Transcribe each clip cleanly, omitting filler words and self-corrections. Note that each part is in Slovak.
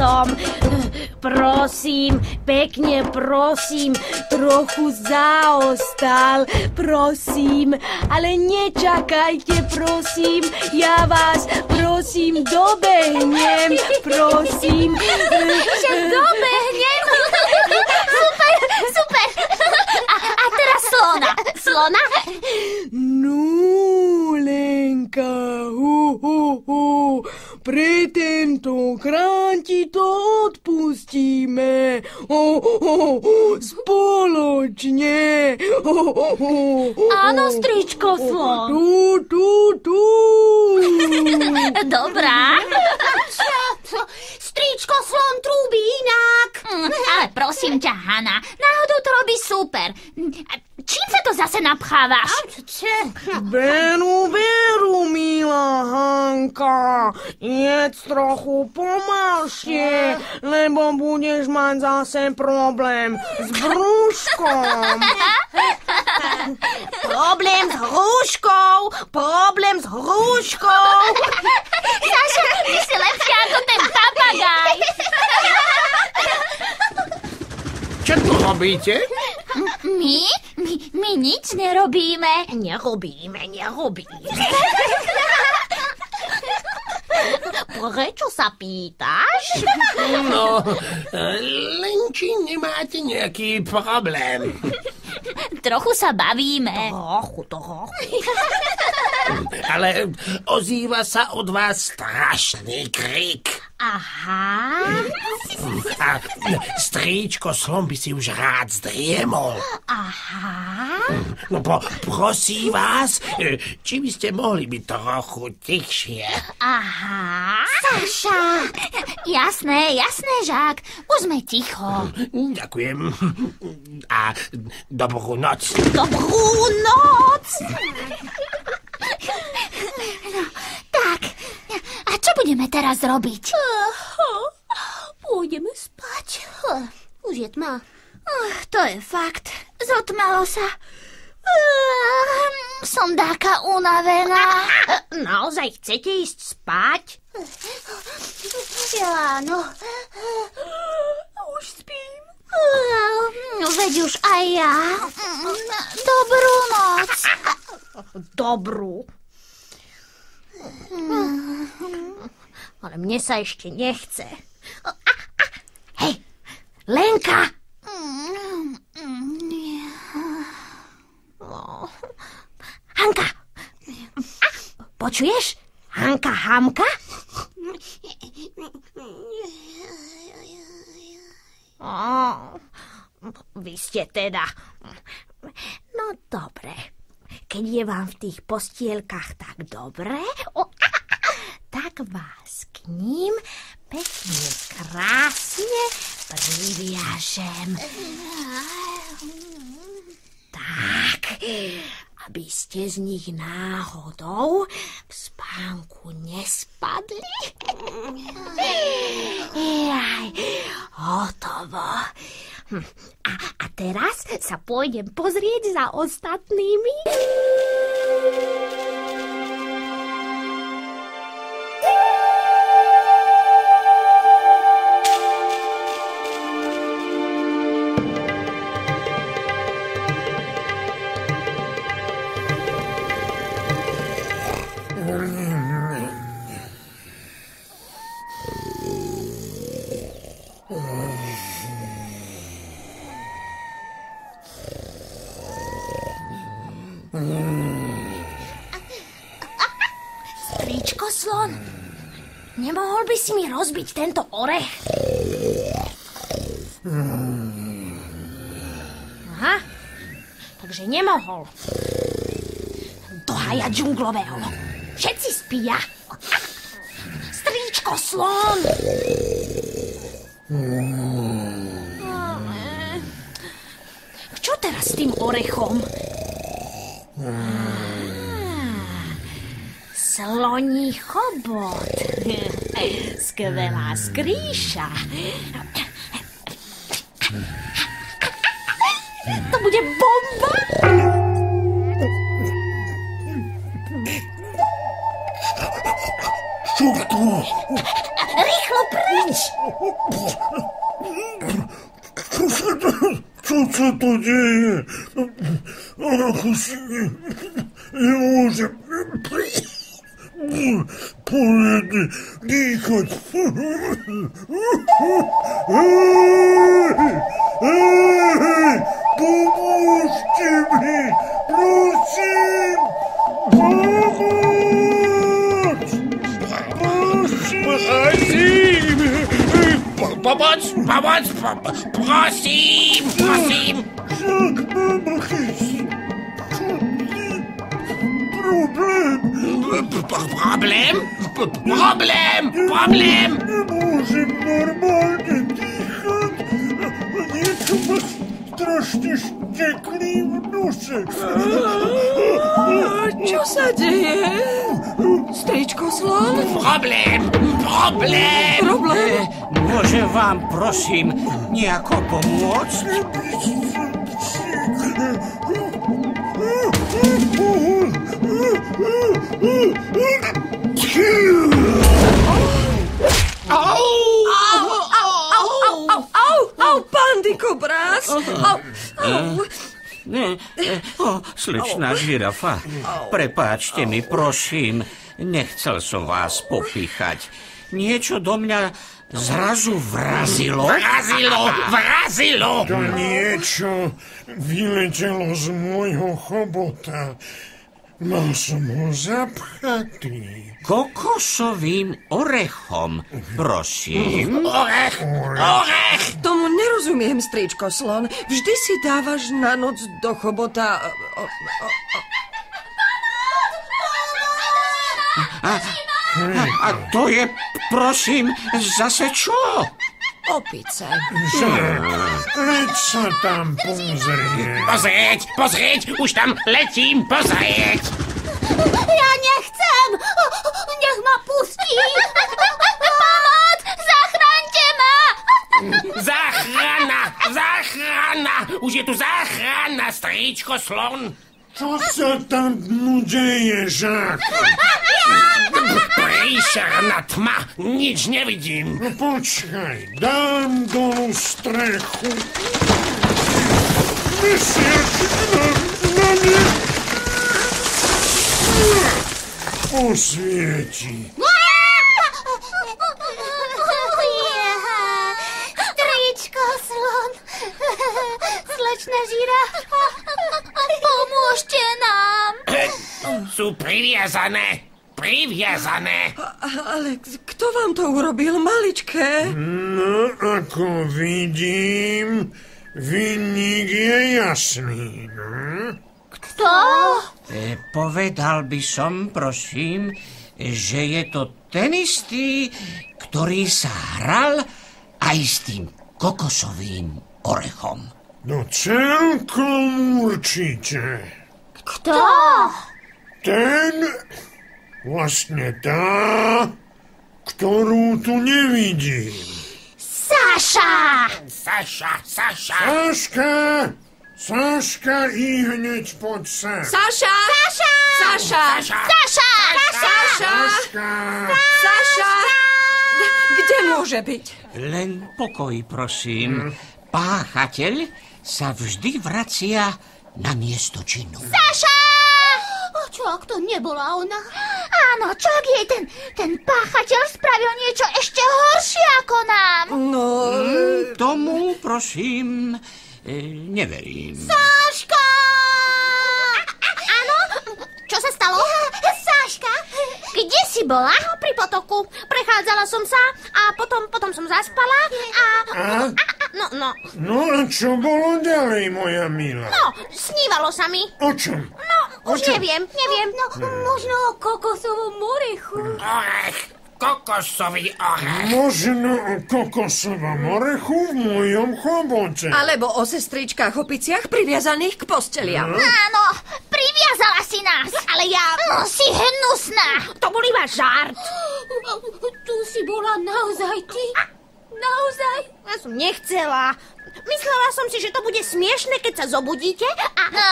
som. Prosím, pekne prosím, trochu zaostal, prosím, ale nečakajte, prosím, ja vás prosím dobehnem, prosím. Že dobehnem? Super. A teraz slona. No, Lenka, pre tentokrát ti to odpustíme. Spoločne. Áno, stričko slon. Tu. Dobrá. Stričko slon trúbi inak. Ale prosím ťa, Hana, náhodou to robí super. Čím sa to zase napchávaš? Veru, milá Hanka, jedz trochu pomalšie, lebo budeš mať zase problém s brúškom. Problém s hruškou. Saša, ty si lepšia ako ten papagaj. Čo tu robíte? My nič nerobíme. Nerobíme. Prečo sa pýtaš? No, len či nemáte nejaký problém. Trochu sa bavíme. Trochu. Ale ozýva sa od vás strašný krik. Aha. A stríčko slon by si už rád zdriemol. Aha. No prosím vás, či by ste mohli byť trochu tichšie. Aha. Saša. Jasné, Žák. Už sme ticho. Ďakujem. A dobrú noc. Dobrú noc. No, tak, a čo budeme teraz robiť? Pôjdeme spať. Už je tma. To je fakt. Zotmalo sa. Som taká unavená. Naozaj chcete ísť spať? Áno. Už spím. Veď už aj ja. Dobrú noc. Dobrú. Ale mne sa ešte nechce. Hej, Lenka! Hanka! Počuješ? Hanka, Hamka? Vy ste teda... No dobre. Keď je vám v tých postielkach tak dobre, tak vás k ním pekne, krásne priviažem. Tak, aby ste z nich náhodou v spánku nespadli. Jaj, hotovo. A teraz sa pôjdem pozrieť za ostatnými. Stričko slon, nemohol by si mi rozbiť tento orech? Aha, takže nemohol. Do haja džunglového. Všetci spia. Stričko slon. Čo teraz s tým orechom? Sloní chobot. Skvelá skrýša. To bude bomba. Čo to? Rýchlo preč. Čo sa to deje? Ako si nemôžem poriadne dýchať. Hej, pomôžte mi, prosím, pomoc! Prosím! Pomoc, prosím! Však mám Problém? Nemôžem normálne dýchať. Niečo ma strašne šteklí v nose. Čo sa deje? Stričko Slon? Problém! Môžem vám, prosím, nejako pomôcť? Au, pán Dikobraz! Slečná žirafa, prepáčte mi, prosím, nechcel som vás popíchať. Niečo do mňa zrazu vrazilo. Vrazilo! To niečo vyletelo z môjho chobota. Mal som ho zapchatý. Kokosovým orechom, prosím. Orech! Tomu nerozumiem, stričko Slon. Vždy si dávaš na noc do chobota... A to je, prosím, zase čo? Opice. Leď sa tam pozrieť. Pozrieť, už tam letím, pozrieť. Ja nechcem! Nech ma pustí! Pomoc! Zachraňte ma! Záchrana! Už je tu záchrana, stričko Slon. Čo sa tam deje, Žák? Príšerná tma, nič nevidím. No počkaj, dám dolu strechu. Mesiačik na mne posvieti. Stričko Slon, slečná žirafa, pomôžte nám. Sú priviazané. Ale kto vám to urobil, maličké? No, ako vidím, vinník je jasný, no? Kto? Povedal by som, prosím, že je to ten istý, ktorý sa hral aj s tým kokosovým orechom. No celkom určite. Kto? Ten, vlastne tá, ktorú tu nevidím. Saša! Saška, i hneď poď sem. Saša! Kde môže byť? Len pokoj, prosím. Páchateľ sa vždy vracia na miesto činu. Saša! Čo, ak to nebola ona? Áno, čo ak jej ten páchateľ spravil niečo ešte horšie ako nám? No... Tomu, prosím, neverím. Saška! Áno? Čo sa stalo? Saška? Kde si bola? Pri potoku. Prechádzala som sa a potom som zaspala a... No a čo bolo ďalej, moja milá? No, snívalo sa mi. O čom? No, už neviem. No, možno o kokosovom orechu. Kokosový orech. Možno o kokosovom orechu v mojom chobote. Alebo o sestričkách opiciach priviazaných k posteliam. Áno, priviazala si nás, ale ja... No, si hnusná. To bol iba žart. Tu si bola naozaj ty? Naozaj? Ja som nechcela. Myslela som si, že to bude smiešne, keď sa zobudíte a... No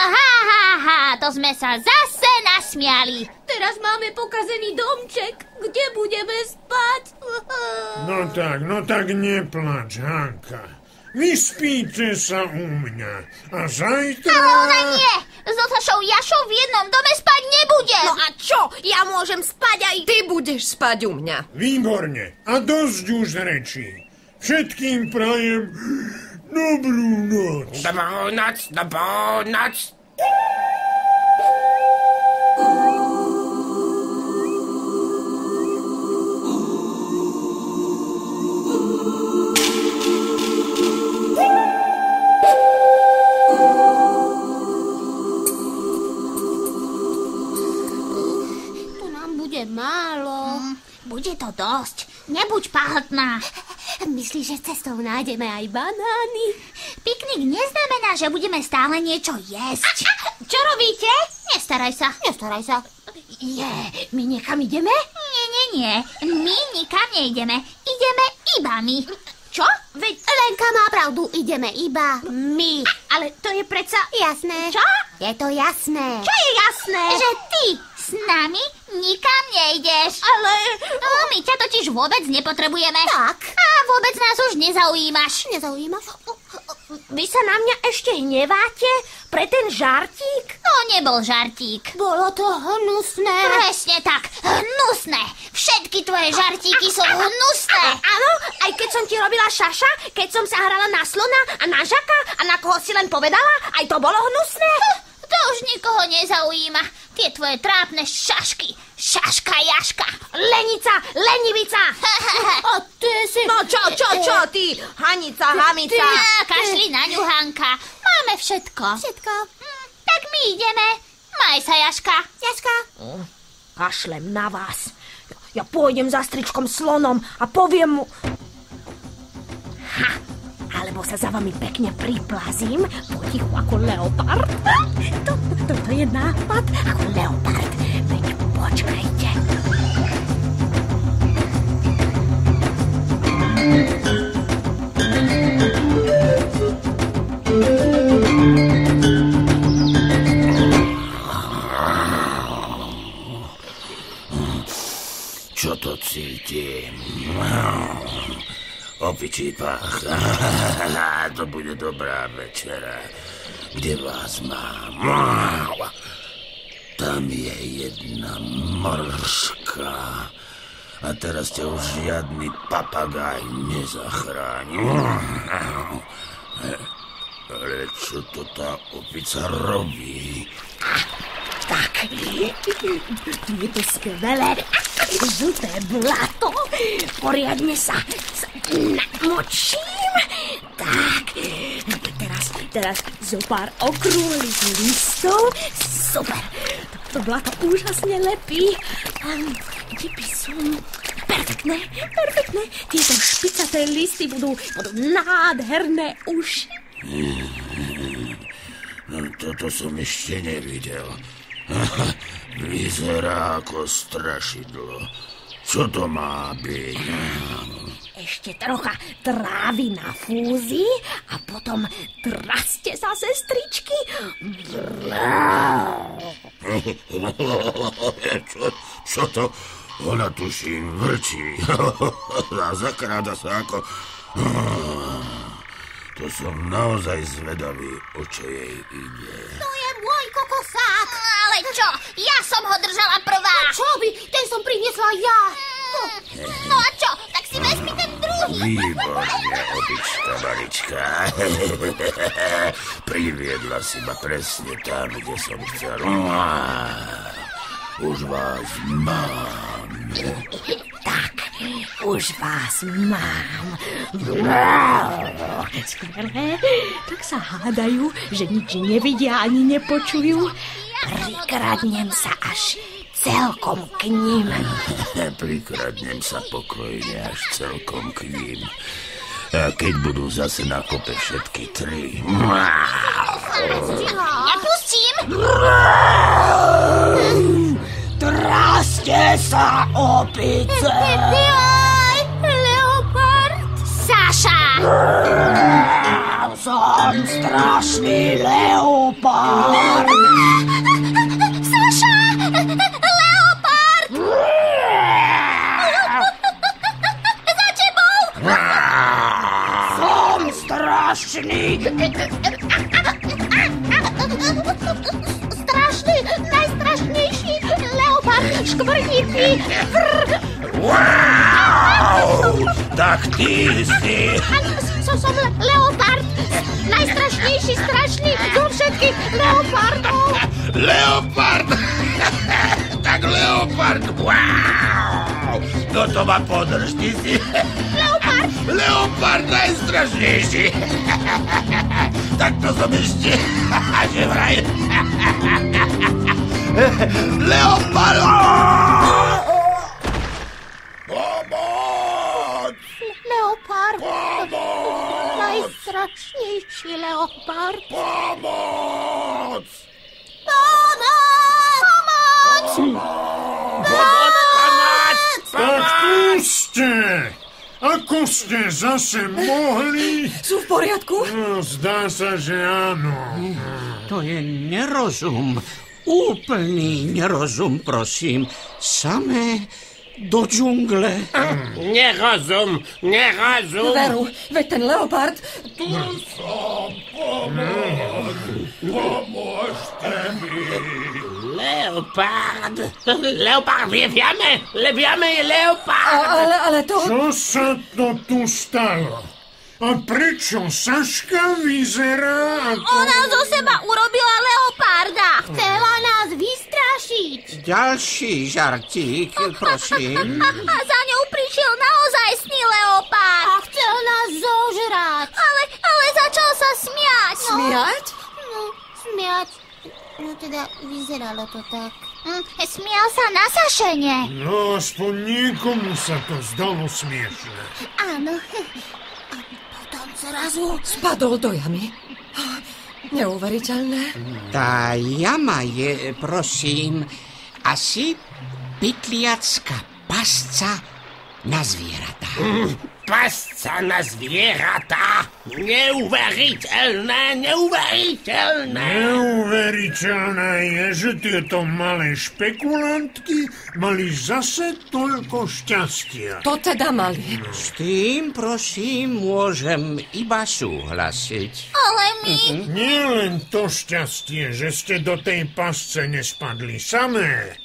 to sme sa zase nasmiali. Teraz máme pokazený domček. Kde budeme spať? No tak neplač, Hanka. Vyspíte sa u mňa. A zajtra... Ale ona nie. S Otašou Jašou v jednom dome spať nebude. No a čo? Ja môžem spať aj... Ty budeš spať u mňa. Výborne. A dosť už rečí. Všetkým prajem dobrú noc. Dobrú noc. To nám bude málo. Bude to dosť. Nebuď pahltná. Myslíš, že cestou nájdeme aj banány? Piknik neznamená, že budeme stále niečo jesť. Čo robíte? Nestaraj sa. My niekam ideme? Nie. My nikam nejdeme. Ideme iba my. Čo? Veď Lenka má pravdu. Ideme iba my. ale to je predsa... Jasné. Čo? Je to jasné. Čo je jasné? Že ty s nami nikam nejdeš. Ale... My ťa totiž vôbec nepotrebujeme. Tak. A vôbec nás už nezaujímaš. Vy sa na mňa ešte hneváte? Pre ten žartík? To nebol žartík. Bolo to hnusné. Presne tak. Hnusné. Všetky tvoje žartíky sú hnusné. Áno, aj keď som ti robila šaša, keď som sa hrala na slona a na žaka a na koho si len povedala, aj to bolo hnusné. To už nikoho nezaujíma. Tie tvoje trápne šašky. Šaška, jaška. Lenica, lenivica. A ty si... No čo, ty? Hanica, hamica. Kašli na ňu, Hanka. Máme všetko. Tak my ideme. Maj sa, Jaška. Kašlem na vás. Ja pôjdem za stričkom slonom a poviem mu... Alebo sa za vami pekne priplazím, potichu ako leopard. Toto je nápad ako leopard. Veď počkajte. Čo to cítim? Opičí pach. To bude dobrá večera. Kde vás mám? Tam je jedna morška. A teraz ťa už žiadny papagaj nezachráni. Ale čo to tá opica robí? Tak, je to skvelé. Žlté blato. Poriadne sa namočím. Tak, teraz zo pár okrúhlych listov. Super, to blato úžasne lepí. Kde by som... Perfektné. Tieto špicaté listy budú nádherné uši. Toto som ešte nevidel. Vyzerá ako strašidlo. Čo to má byť? Ešte trocha trávy na fúzi a potom traste sa, sestričky. Čo to? Ona tuším vrčí. A zakráda sa ako... To som naozaj zvedavý, o čo jej ide. To je môj kokosák. Ale čo? Ja som ho držala prvá. Čo by? Ten som priniesla ja. No a čo? Tak si vezmi ten druhý. Výborne, opička Marička. Priviedla si ma presne tam, kde som chcel. Už vás mám. Tak, už vás mám. Skvelé. Tak sa hádajú, že nič nevidia ani nepočujú. Prikradnem sa až celkom k ním. Prikradnem sa pokojne až celkom k ním. A keď budú zase na kope všetky tri. Nepustím. Traste sa, opice! Leopard! Saša! som strašný leopard. Saša! Leopard! Za tebou! Som strašný. Strašný, najstrašnejší leopard, škvrníky. Wow! Tak ty si... Som leopard, najstrašnejší, strašný zo všetkých leopardov. Leopard! Tak leopard! Wow! No to ma podrž, ty si... Leopard! Leopard najstrašnejší! Tak to som ešte... Že vraj... Leopard! Pomoc! Leopard! Pomoc! Najstrašnejší leopard. Pomoc! Tak puste! Ako ste zase mohli? Sú v poriadku? No, zdá sa, že áno. To je nerozum. Úplný nerozum, prosím. Samé do džungle. Nerozum. Veru, veď ten leopard... Tu som, pomôžte mi. Leopard, leviame, je leopard. Ale to... Čo sa to tu stalo? A prečo Saška vyzerá ako... Ona zo seba urobila leoparda. Chcela nás vystrašiť. Ďalší žartík, prosím. A za ňou prišiel naozajstný leopard. A chcel nás zožrať. Ale začal sa smiať. Smiať? No, smiať. No teda, vyzeralo to tak. Smial sa na Sašene. No, aspoň niekomu sa to zdalo smiešne. Áno. A potom zrazu... Spadol do jamy. Neuveriteľné. Tá jama je, prosím, asi pytliacká pasca na zvieratá. Pasca na zvieratá. Neuveriteľné. Neuveriteľné je, že tieto malé špekulantky mali zase toľko šťastia. To teda mali. S tým, prosím, môžem iba súhlasiť. Ale my... Nie len to šťastie, že ste do tej pasce nespadli samé,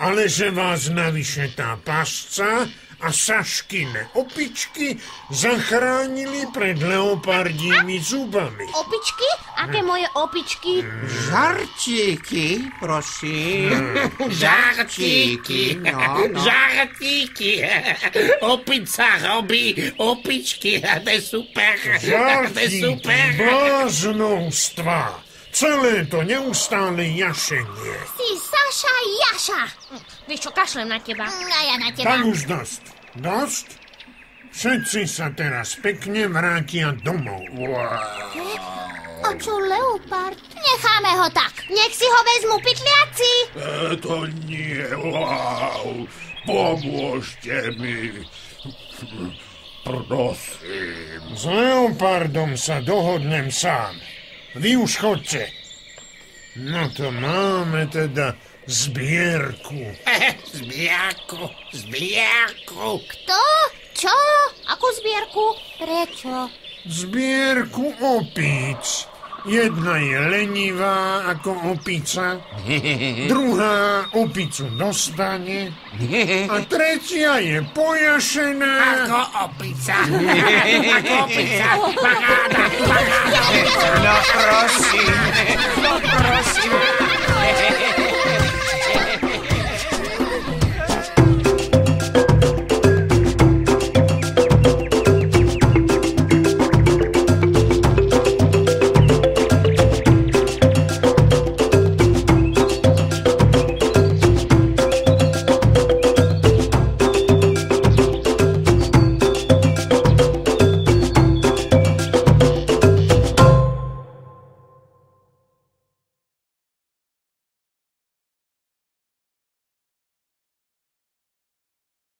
ale že vás navyše tá pasca a Saškine opičky zachránili pred leopardími zubami. Opičky? Aké moje opičky? Žartíky, prosím. Žartíky. No. Žartíky. Opica robí opičky. To je super. Žartíky, bláznovstvá. Celé to neustále jašenie. Si Saša Jaša. Vieš čo, kašlem na teba. A ja na teba. Tak už dosť. Dosť? Všetci sa teraz pekne vrátia domov. A čo leopard? Necháme ho tak. Nech si ho vezmu pytliaci. To nie, wow. Pomôžte mi. Prosím. S leopardom sa dohodnem sám. Vy už chodte. No to máme teda zbierku. Zbierku. Kto? Čo? Akú zbierku? Prečo? Zbierku opíc. Jedna je lenivá ako opica, druhá opicu dostane a tretia je pojašená. Ako opica. Paráda. No prosím.